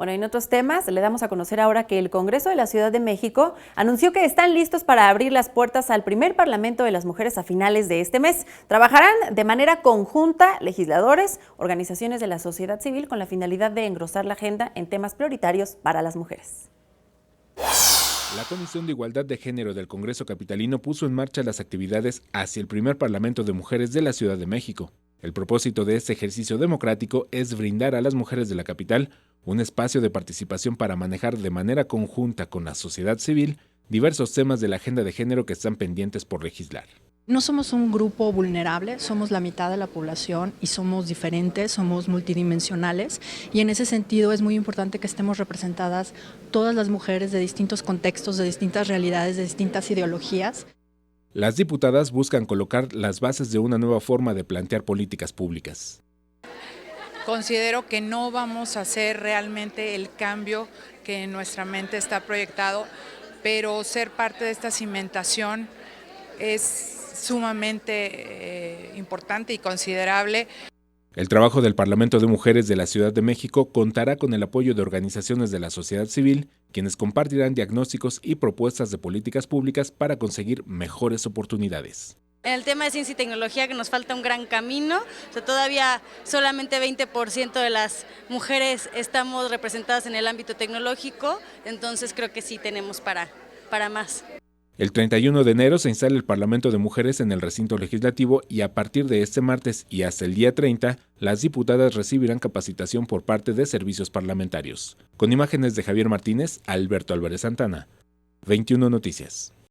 Bueno, en otros temas, le damos a conocer ahora que el Congreso de la Ciudad de México anunció que están listos para abrir las puertas al primer Parlamento de las Mujeres a finales de este mes. Trabajarán de manera conjunta legisladores, organizaciones de la sociedad civil con la finalidad de engrosar la agenda en temas prioritarios para las mujeres. La Comisión de Igualdad de Género del Congreso Capitalino puso en marcha las actividades hacia el primer Parlamento de Mujeres de la Ciudad de México. El propósito de este ejercicio democrático es brindar a las mujeres de la capital un espacio de participación para manejar de manera conjunta con la sociedad civil diversos temas de la agenda de género que están pendientes por legislar. No somos un grupo vulnerable, somos la mitad de la población y somos diferentes, somos multidimensionales, y en ese sentido es muy importante que estemos representadas todas las mujeres de distintos contextos, de distintas realidades, de distintas ideologías. Las diputadas buscan colocar las bases de una nueva forma de plantear políticas públicas. Considero que no vamos a hacer realmente el cambio que en nuestra mente está proyectado, pero ser parte de esta cimentación es sumamente importante y considerable. El trabajo del Parlamento de Mujeres de la Ciudad de México contará con el apoyo de organizaciones de la sociedad civil, quienes compartirán diagnósticos y propuestas de políticas públicas para conseguir mejores oportunidades. En el tema de ciencia y tecnología, que nos falta un gran camino, o sea, todavía solamente 20% de las mujeres estamos representadas en el ámbito tecnológico, entonces creo que sí tenemos para más. El 31 de enero se instala el Parlamento de Mujeres en el recinto legislativo y a partir de este martes y hasta el día 30, las diputadas recibirán capacitación por parte de servicios parlamentarios. Con imágenes de Javier Martínez, Alberto Álvarez Santana, 21 Noticias.